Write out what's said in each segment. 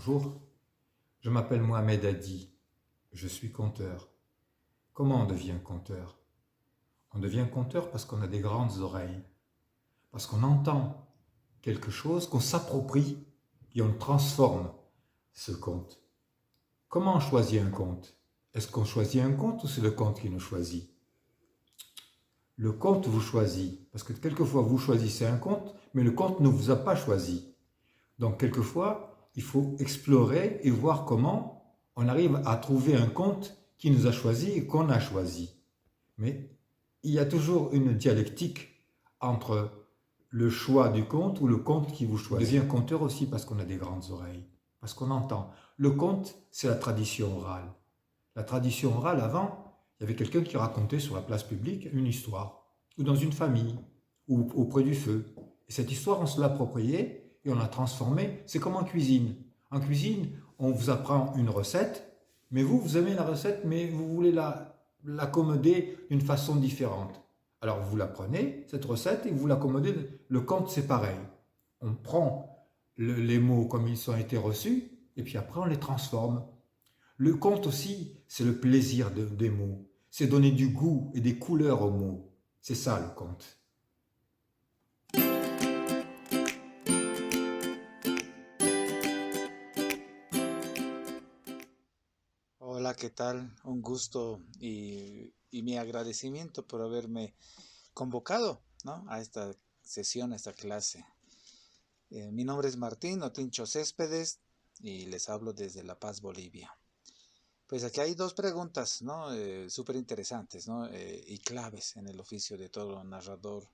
Bonjour, je m'appelle Mohamed Hadi, je suis conteur. Comment on devient conteur? On devient conteur parce qu'on a des grandes oreilles, parce qu'on entend quelque chose, qu'on s'approprie et on transforme ce conte. Comment on choisit un conte? Est-ce qu'on choisit un conte ou c'est le conte qui nous choisit? Le conte vous choisit, parce que quelquefois vous choisissez un conte, mais le conte ne vous a pas choisi. Donc quelquefois, il faut explorer et voir comment on arrive à trouver un conte qui nous a choisi et qu'on a choisi. Mais il y a toujours une dialectique entre le choix du conte ou le conte qui vous choisit. On devient conteur aussi parce qu'on a des grandes oreilles, parce qu'on entend. Le conte, c'est la tradition orale. La tradition orale, avant, il y avait quelqu'un qui racontait sur la place publique une histoire, ou dans une famille, ou auprès du feu. Et cette histoire, on se l'appropriait et on l'a transformée. C'est comme en cuisine. En cuisine, on vous apprend une recette, mais vous aimez la recette, mais vous voulez l'accommoder d'une façon différente. Alors vous la prenez, cette recette, et vous l'accommodez. Le conte, c'est pareil. On prend les mots comme ils ont été reçus, et puis après on les transforme. Le conte aussi, c'est le plaisir des mots. C'est donner du goût et des couleurs aux mots. C'est ça le conte. Hola, ¿qué tal? Un gusto y mi agradecimiento por haberme convocado, ¿no? A esta sesión, a esta clase. Mi nombre es Martín Otincho Céspedes y les hablo desde La Paz, Bolivia. Pues aquí hay dos preguntas, ¿no? Súper interesantes, ¿no? Y claves en el oficio de todo narrador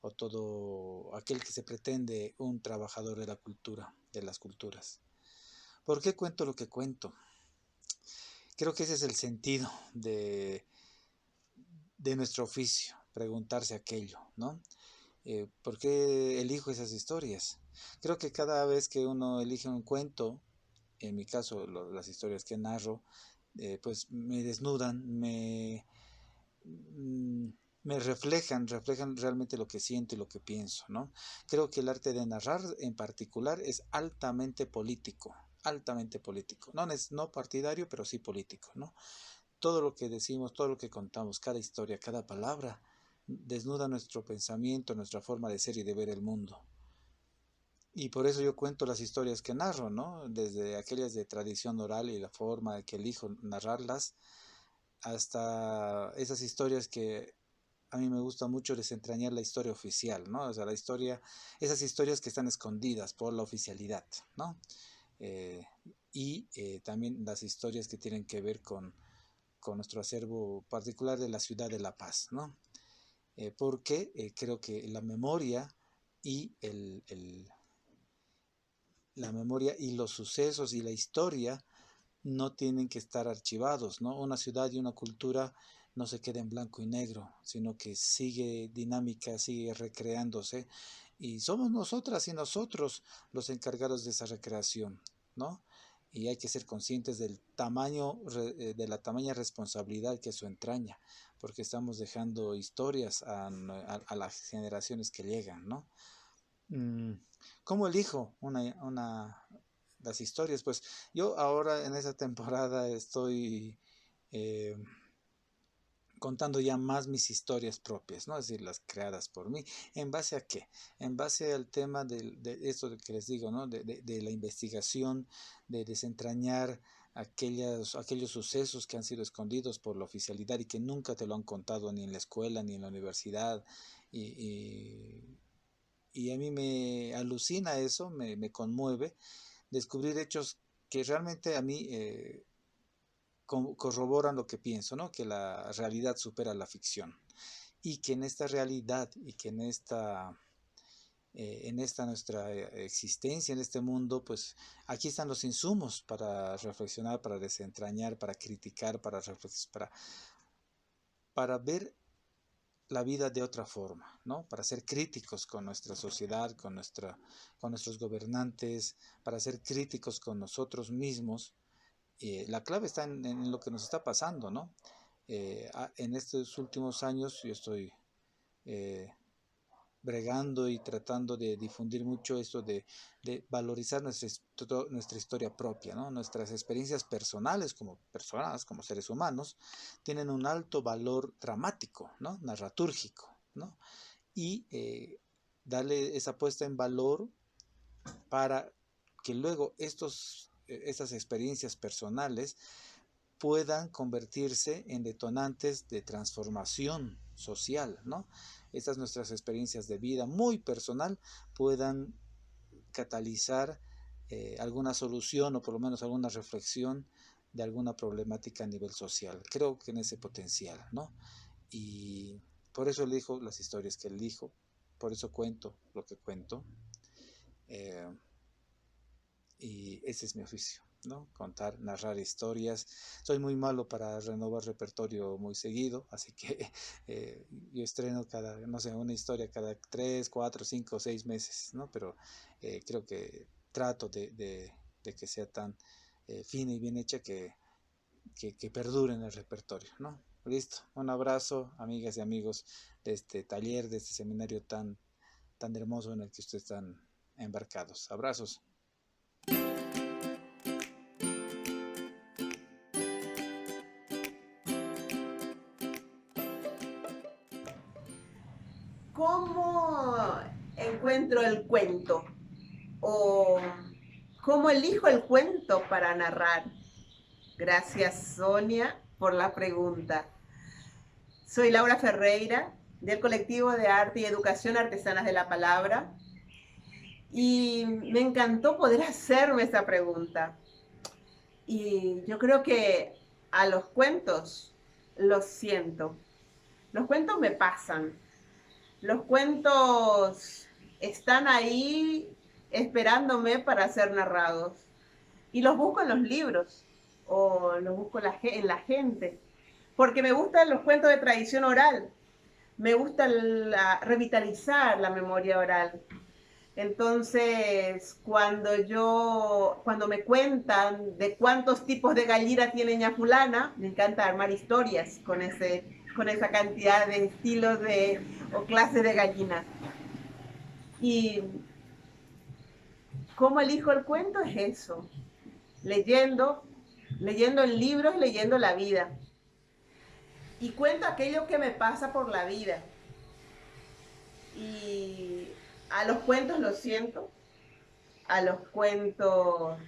o todo aquel que se pretende un trabajador de la cultura, de las culturas. ¿Por qué cuento lo que cuento? Creo que ese es el sentido de nuestro oficio, preguntarse aquello, ¿no? ¿Por qué elijo esas historias? Creo que cada vez que uno elige un cuento, en mi caso las historias que narro, pues me desnudan, mm, me reflejan realmente lo que siento y lo que pienso, ¿no? Creo que el arte de narrar en particular es altamente político, no partidario, pero sí político, ¿no? Todo lo que decimos, todo lo que contamos, cada historia, cada palabra, desnuda nuestro pensamiento, nuestra forma de ser y de ver el mundo. Y por eso yo cuento las historias que narro, ¿no? Desde aquellas de tradición oral y la forma que elijo narrarlas, hasta esas historias que a mí me gusta mucho desentrañar la historia oficial, ¿no? O sea, esas historias que están escondidas por la oficialidad, ¿no? Eh, También las historias que tienen que ver con nuestro acervo particular de la ciudad de La Paz, ¿no? Porque creo que y la memoria y los sucesos y la historia no tienen que estar archivados, ¿no? Una ciudad y una cultura no se queda en blanco y negro, sino que sigue dinámica, sigue recreándose y somos nosotras y nosotros los encargados de esa recreación, ¿no? Y hay que ser conscientes del tamaño, de la tamaña responsabilidad que eso entraña, porque estamos dejando historias a las generaciones que llegan, ¿no? Mm, ¿Cómo elijo las historias? Pues yo ahora en esa temporada estoy eh, contando ya más mis historias propias, ¿no? Es decir, las creadas por mí. ¿En base a qué? En base al tema de esto que les digo, ¿no? De la investigación, de desentrañar aquellos sucesos que han sido escondidos por la oficialidad y que nunca te lo han contado ni en la escuela ni en la universidad. Y, y, y a mí me alucina eso, me conmueve descubrir hechos que realmente a mí corroboran lo que pienso, ¿no? Que la realidad supera la ficción y que en esta realidad y que en esta nuestra existencia, en este mundo, pues aquí están los insumos para reflexionar, para desentrañar, para criticar, para ver la vida de otra forma, ¿no? Para ser críticos con nuestra sociedad, con nuestros gobernantes, para ser críticos con nosotros mismos. La clave está en lo que nos está pasando, ¿no? En estos últimos años yo estoy eh, bregando y tratando de difundir mucho esto de valorizar nuestra historia propia, ¿no? Nuestras experiencias personales como personas, como seres humanos, tienen un alto valor dramático, ¿no? Narratúrgico, ¿no? Y darle esa puesta en valor para que luego estas experiencias personales puedan convertirse en detonantes de transformación social, ¿no? Estas nuestras experiencias de vida muy personal puedan catalizar alguna solución o por lo menos alguna reflexión de alguna problemática a nivel social. Creo que en ese potencial, ¿no? Y por eso elijo las historias que elijo, por eso cuento lo que cuento. Eh, y ese es mi oficio, ¿no? Contar, narrar historias. Soy muy malo para renovar repertorio muy seguido, así que yo estreno no sé, una historia cada 3, 4, 5, 6 meses, ¿no? Pero creo que trato de que sea tan fina y bien hecha que perdure en el repertorio, ¿no? Listo. Un abrazo, amigas y amigos de este taller, de este seminario tan hermoso en el que ustedes están embarcados. Abrazos. ¿Cómo encuentro el cuento? ¿O cómo elijo el cuento para narrar? Gracias, Sonia, por la pregunta. Soy Laura Ferreira, del colectivo de arte y educación Artesanas de la Palabra, y me encantó poder hacerme esta pregunta. Y yo creo que a los cuentos los siento. Los cuentos me pasan. Los cuentos están ahí esperándome para ser narrados. Y los busco en los libros o los busco en la gente. Porque me gustan los cuentos de tradición oral. Me gusta revitalizar la memoria oral. Entonces, cuando me cuentan de cuántos tipos de gallina tiene ña fulana, me encanta armar historias con esa cantidad de estilos o clases de gallinas. Y cómo elijo el cuento es eso, leyendo en libros, leyendo la vida. Y cuento aquello que me pasa por la vida. Y a los cuentos los siento, a los cuentos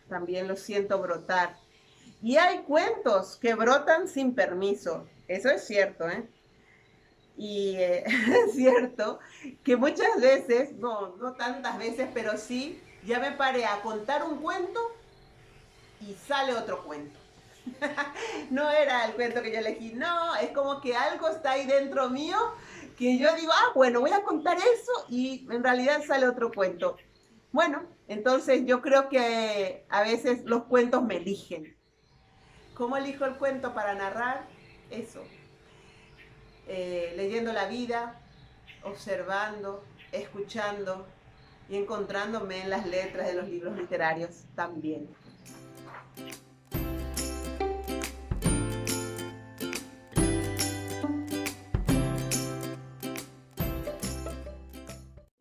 también los siento brotar. Y hay cuentos que brotan sin permiso, eso es cierto, ¿eh? Y es cierto que muchas veces, no tantas veces, pero sí, ya me paré a contar un cuento y sale otro cuento. No era el cuento que yo elegí, no, es como que algo está ahí dentro mío que yo digo, bueno, voy a contar eso y en realidad sale otro cuento. Bueno, entonces yo creo que a veces los cuentos me eligen. ¿Cómo elijo el cuento para narrar? Eso, leyendo la vida, observando, escuchando y encontrándome en las letras de los libros literarios también.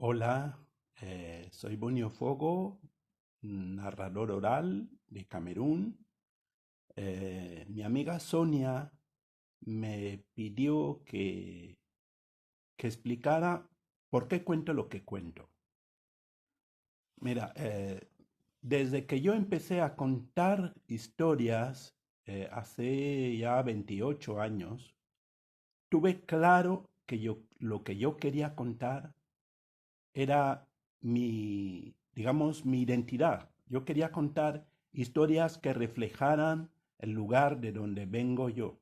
Hola, soy Bonio Fogo, narrador oral de Camerún. Mi amiga Sonia me pidió que explicara por qué cuento lo que cuento. Mira, desde que yo empecé a contar historias hace ya 28 años, tuve claro que lo que yo quería contar era digamos, mi identidad. Yo quería contar historias que reflejaran el lugar de donde vengo yo.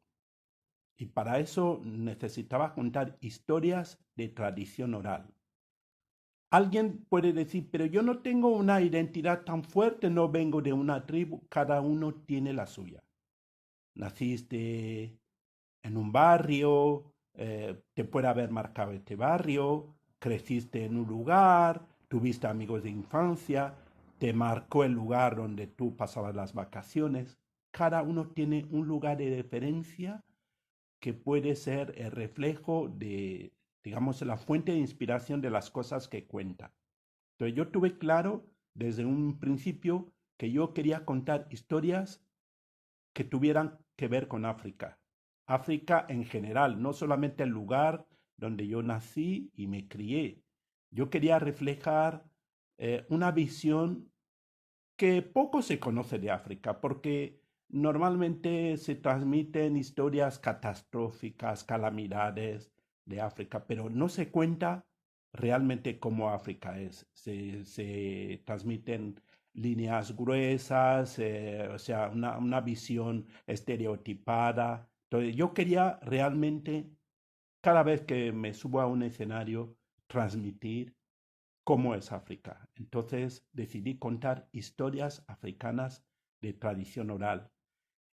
Y para eso necesitaba contar historias de tradición oral. Alguien puede decir, pero yo no tengo una identidad tan fuerte, no vengo de una tribu, cada uno tiene la suya. Naciste en un barrio, te puede haber marcado este barrio, creciste en un lugar, tuviste amigos de infancia, te marcó el lugar donde tú pasabas las vacaciones. Cada uno tiene un lugar de referencia que puede ser el reflejo de digamos, la fuente de inspiración de las cosas que cuenta. Entonces yo tuve claro desde un principio que yo quería contar historias que tuvieran que ver con África. África en general, no solamente el lugar donde yo nací y me crié. Yo quería reflejar una visión que poco se conoce de África, porque normalmente se transmiten historias catastróficas, calamidades de África, pero no se cuenta realmente cómo África es. Se transmiten líneas gruesas, o sea, una visión estereotipada. Entonces, yo quería realmente, cada vez que me subo a un escenario, transmitir cómo es África. Entonces decidí contar historias africanas de tradición oral.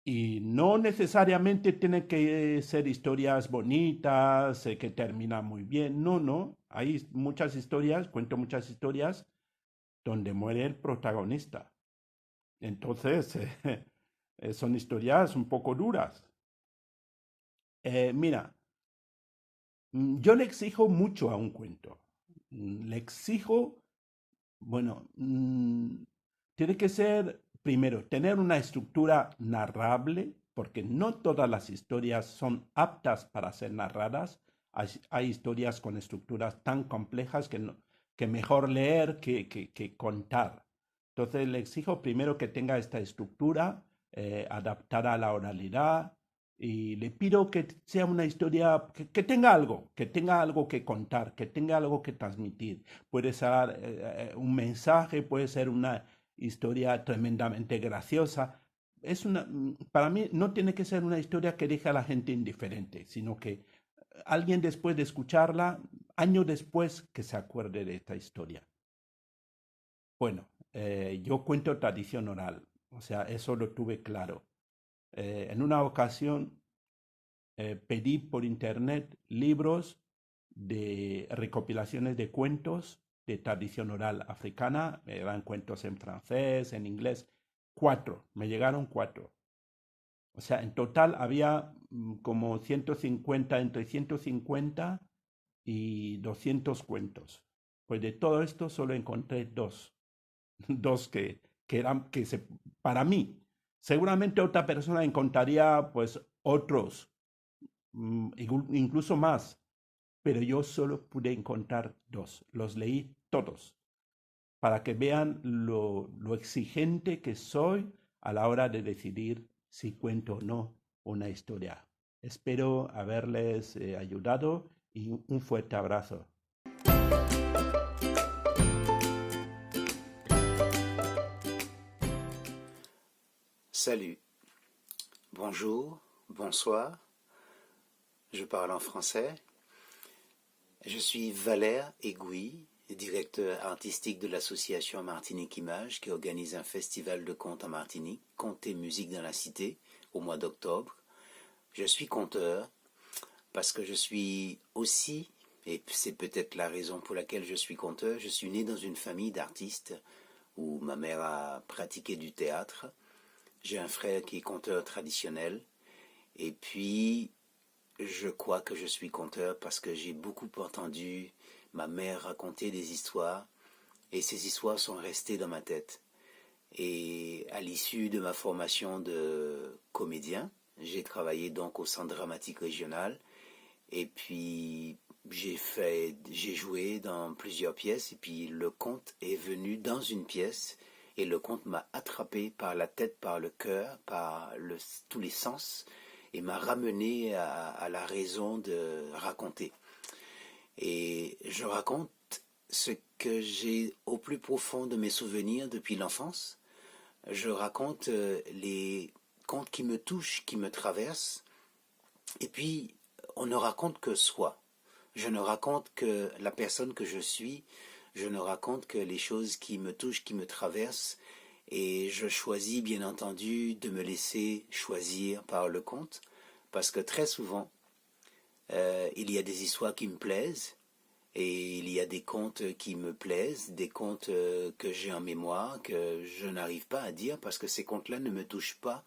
Y no necesariamente tienen que ser historias bonitas, que terminan muy bien. No, no. Hay muchas historias, cuento muchas historias donde muere el protagonista. Entonces, son historias un poco duras. Mira, yo le exijo mucho a un cuento. Le exijo, bueno, tiene que ser, primero, tener una estructura narrable, porque no todas las historias son aptas para ser narradas. Hay historias con estructuras tan complejas que mejor leer que contar. Entonces le exijo primero que tenga esta estructura adaptada a la oralidad y le pido que sea una historia que tenga algo que contar, que tenga algo que transmitir. Puede ser un mensaje, puede ser una historia tremendamente graciosa. Para mí no tiene que ser una historia que deje a la gente indiferente, sino que alguien después de escucharla, años después, que se acuerde de esta historia. Bueno, yo cuento tradición oral, o sea, eso lo tuve claro. En una ocasión pedí por internet libros de recopilaciones de cuentos de tradición oral africana, eran cuentos en francés, en inglés, 4, me llegaron 4. O sea, en total había como 150, entre 150 y 200 cuentos. Pues de todo esto solo encontré dos, dos que eran, para mí, seguramente otra persona encontraría pues otros, incluso más, pero yo solo pude encontrar dos, los leí todos, para que vean lo exigente que soy a la hora de decidir si cuento o no una historia. Espero haberles ayudado y un fuerte abrazo. Salut, bonjour, bonsoir, je parle en français. Je suis Valère Aiguille, directeur artistique de l'association Martinique Images qui organise un festival de contes en Martinique, Contes et musique dans la cité, au mois d'octobre. Je suis conteur parce que je suis aussi, et c'est peut-être la raison pour laquelle je suis conteur, je suis né dans une famille d'artistes où ma mère a pratiqué du théâtre. J'ai un frère qui est conteur traditionnel. Et puis, je crois que je suis conteur parce que j'ai beaucoup entendu ma mère raconter des histoires. Et ces histoires sont restées dans ma tête. Et à l'issue de ma formation de comédien, j'ai travaillé donc au Centre dramatique régional. Et puis, j'ai joué dans plusieurs pièces. Et puis, le conte est venu dans une pièce. Et le conte m'a attrapé par la tête, par le cœur, par tous les sens, et m'a ramené à la raison de raconter. Et je raconte ce que j'ai au plus profond de mes souvenirs depuis l'enfance. Je raconte les contes qui me touchent, qui me traversent. Et puis, on ne raconte que soi. Je ne raconte que la personne que je suis. Je ne raconte que les choses qui me touchent, qui me traversent, et je choisis bien entendu de me laisser choisir par le conte, parce que très souvent, il y a des histoires qui me plaisent, et il y a des contes qui me plaisent, des contes que j'ai en mémoire, que je n'arrive pas à dire, parce que ces contes-là ne me touchent pas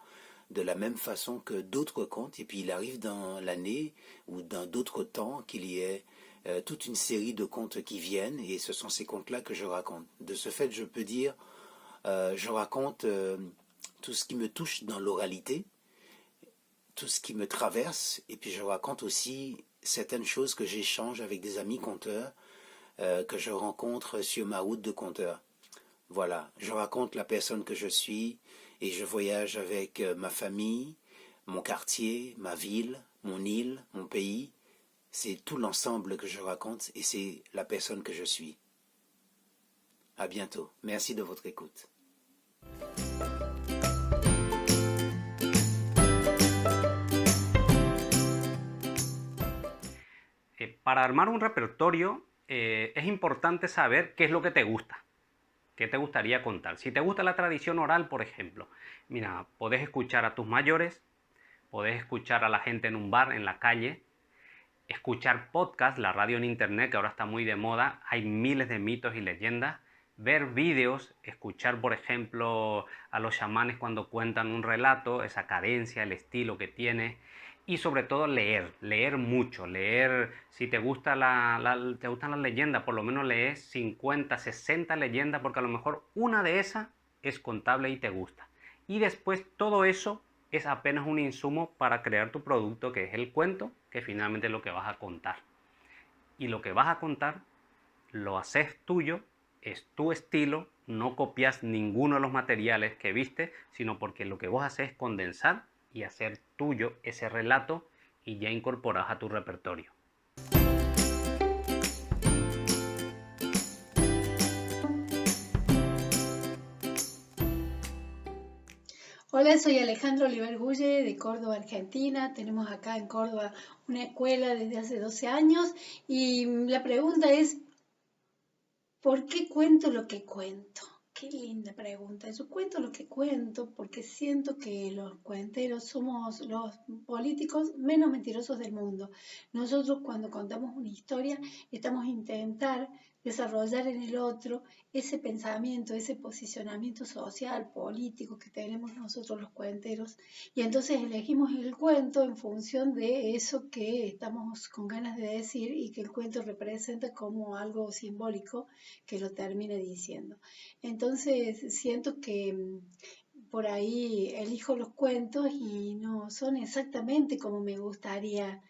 de la même façon que d'autres contes, et puis il arrive dans l'année ou dans d'autres temps qu'il y ait toute une série de contes qui viennent, et ce sont ces contes-là que je raconte. De ce fait, je peux dire, je raconte tout ce qui me touche dans l'oralité, tout ce qui me traverse, et puis je raconte aussi certaines choses que j'échange avec des amis conteurs, que je rencontre sur ma route de conteur. Voilà, je raconte la personne que je suis, et je voyage avec ma famille, mon quartier, ma ville, mon île, mon pays. C'est tout l'ensemble que je raconte et c'est la personne que je suis. À bientôt. Merci de votre écoute. Para armar un repertorio es importante saber qué es lo que te gusta, qué te gustaría contar. Si te gusta la tradición oral, por ejemplo, mira, podés escuchar a tus mayores, podés escuchar a la gente en un bar, en la calle, escuchar podcast, la radio en internet, que ahora está muy de moda, hay miles de mitos y leyendas, ver vídeos, escuchar, por ejemplo, a los chamanes cuando cuentan un relato, esa cadencia, el estilo que tiene, y sobre todo leer mucho, leer, si te gusta te gustan las leyendas, por lo menos lees 50, 60 leyendas, porque a lo mejor una de esas es contable y te gusta. Y después todo eso es apenas un insumo para crear tu producto, que es el cuento, que finalmente es lo que vas a contar. Y lo que vas a contar lo haces tuyo, es tu estilo, no copias ninguno de los materiales que viste, sino porque lo que vos haces es condensar y hacer tuyo ese relato y ya incorporas a tu repertorio. Hola, soy Alejandro Oliver Gulle de Córdoba, Argentina. Tenemos acá en Córdoba una escuela desde hace 12 años y la pregunta es, ¿por qué cuento lo que cuento? Qué linda pregunta. Yo cuento lo que cuento porque siento que los cuenteros somos los políticos menos mentirosos del mundo. Nosotros cuando contamos una historia estamos intentar desarrollar en el otro ese pensamiento, ese posicionamiento social, político que tenemos nosotros los cuenteros. Y entonces elegimos el cuento en función de eso que estamos con ganas de decir y que el cuento representa como algo simbólico que lo termine diciendo. Entonces siento que por ahí elijo los cuentos y no son exactamente como me gustaría,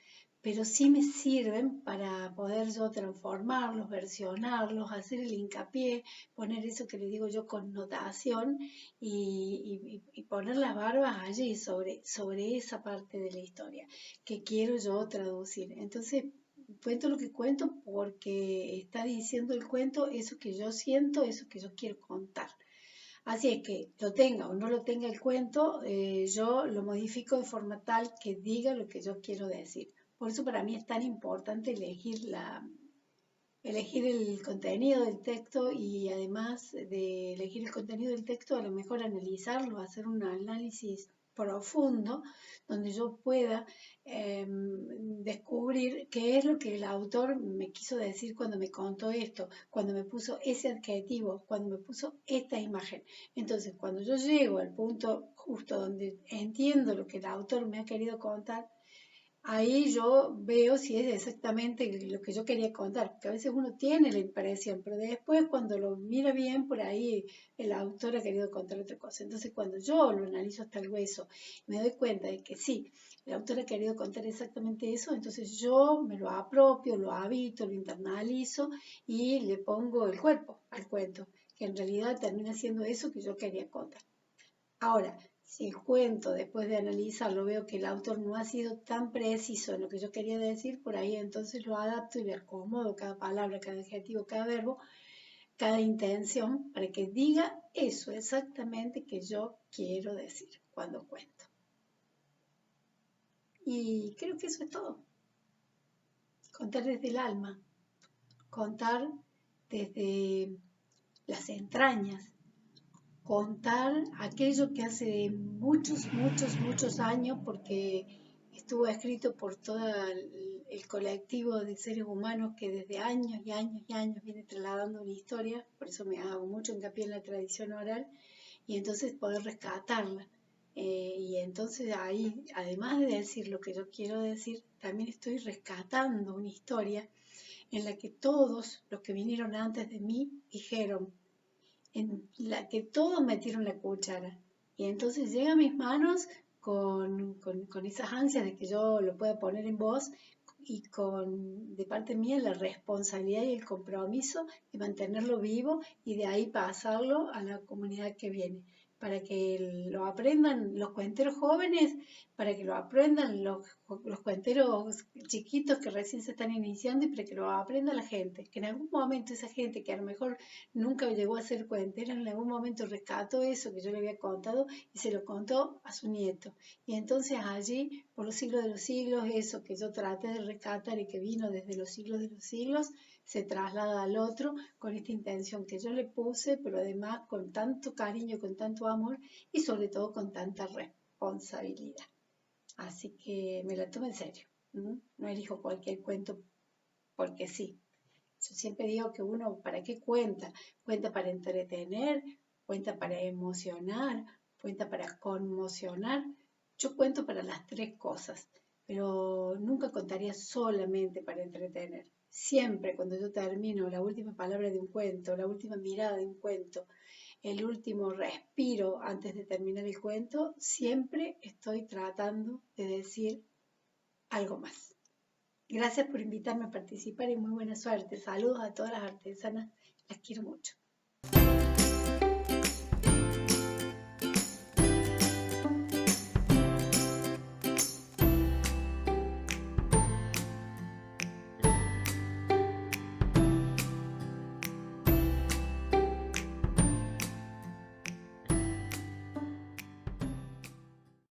pero sí me sirven para poder yo transformarlos, versionarlos, hacer el hincapié, poner eso que le digo yo connotación y poner las barbas allí sobre esa parte de la historia que quiero yo traducir. Entonces, cuento lo que cuento porque está diciendo el cuento eso que yo siento, eso que yo quiero contar. Así es que lo tenga o no lo tenga el cuento, yo lo modifico de forma tal que diga lo que yo quiero decir. Por eso para mí es tan importante elegir el contenido del texto y además de elegir el contenido del texto, a lo mejor analizarlo, hacer un análisis profundo donde yo pueda descubrir qué es lo que el autor me quiso decir cuando me contó esto, cuando me puso ese adjetivo, cuando me puso esta imagen. Entonces, cuando yo llego al punto justo donde entiendo lo que el autor me ha querido contar, ahí yo veo si es exactamente lo que yo quería contar, porque a veces uno tiene la impresión, pero después cuando lo mira bien, por ahí el autor ha querido contar otra cosa. Entonces cuando yo lo analizo hasta el hueso, me doy cuenta de que sí, el autor ha querido contar exactamente eso, entonces yo me lo apropio, lo habito, lo internalizo y le pongo el cuerpo al cuento, que en realidad termina siendo eso que yo quería contar. Ahora, si el cuento, después de analizarlo, veo que el autor no ha sido tan preciso en lo que yo quería decir, por ahí entonces lo adapto y le acomodo cada palabra, cada adjetivo, cada verbo, cada intención, para que diga eso exactamente que yo quiero decir cuando cuento. Y creo que eso es todo. Contar desde el alma, contar desde las entrañas, contar aquello que hace muchos años, porque estuvo escrito por todo el colectivo de seres humanos que desde años y años y años viene trasladando una historia, por eso me hago mucho hincapié en la tradición oral, y entonces poder rescatarla. Y entonces ahí, además de decir lo que yo quiero decir, también estoy rescatando una historia en la que todos los que vinieron antes de mí dijeron, en la que todos metieron la cuchara. Y entonces llega a mis manos con esas ansias de que yo lo pueda poner en voz y de parte mía la responsabilidad y el compromiso de mantenerlo vivo y de ahí pasarlo a la comunidad que viene, para que lo aprendan los cuenteros jóvenes, para que lo aprendan los cuenteros chiquitos que recién se están iniciando y para que lo aprenda la gente, que en algún momento esa gente que a lo mejor nunca llegó a ser cuentera, en algún momento rescató eso que yo le había contado y se lo contó a su nieto. Y entonces allí, por los siglos de los siglos, eso que yo traté de rescatar y que vino desde los siglos de los siglos, se traslada al otro con esta intención que yo le puse, pero además con tanto cariño, con tanto amor y sobre todo con tanta responsabilidad. Así que me la tomo en serio. No elijo cualquier cuento porque sí. Yo siempre digo que uno, ¿para qué cuenta? Cuenta para entretener, cuenta para emocionar, cuenta para conmocionar. Yo cuento para las tres cosas, pero nunca contaría solamente para entretener. Siempre cuando yo termino la última palabra de un cuento, la última mirada de un cuento, el último respiro antes de terminar el cuento, siempre estoy tratando de decir algo más. Gracias por invitarme a participar y muy buena suerte. Saludos a todas las artesanas, las quiero mucho.